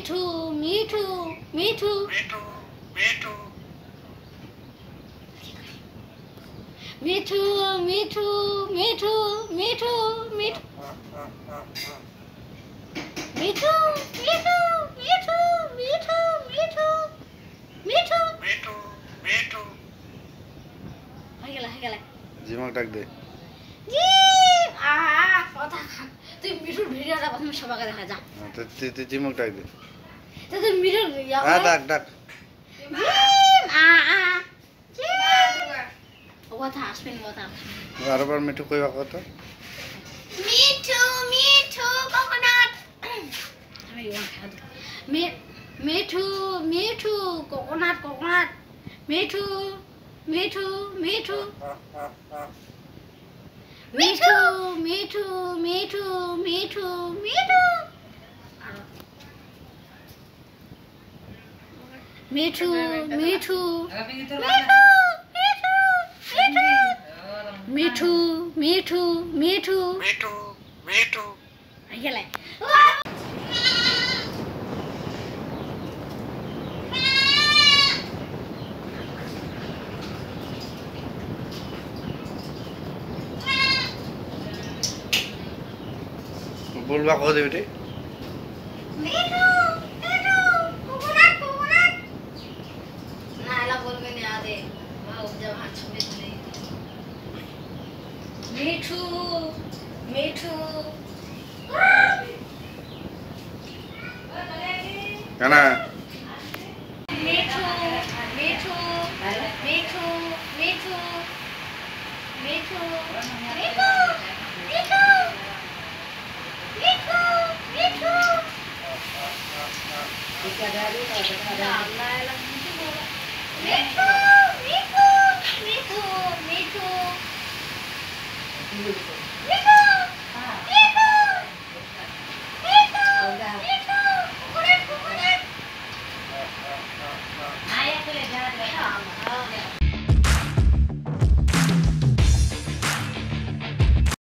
মিঠু মিঠু মিঠু মিঠু মিঠু মিঠু মিঠু মিঠু মিঠু মিঠু মিঠু মিঠু মিঠু মিঠু মিঠু হয়ে গেল জিমাক ডাক দে জি কথা তুই মিঠুর ভিডিওটা প্রথমে সবাইকে দেখা যা তুই জিমাক ডাক দে তুই মিঠুর ডাক ডাক কথা আসবেন কথা আরেকবার মিঠু কইবা কত মিঠু মিঠু কোকোনাট আমি মিঠু মিঠু কোকোনাট কোকোনাট মিঠু মিঠু মিঠু মিঠু মিঠু মিঠু মিঠু মিঠু মিঠু মিঠু মিঠু মিঠু মিঠু মিঠু গেলে বলবা কত দেবে মিঠু মিঠু কোকোনাট কোকোনাট না এলা বলবে না আদে মা উপজা ভাত ছবি তুলে মিঠু মিঠু কানা মিঠু মিঠু মিঠু মিঠু মিঠু মিঠু মিঠু মিঠু মিঠু ঠিক আছে আরে আল্লাহ আল্লাহ মিঠু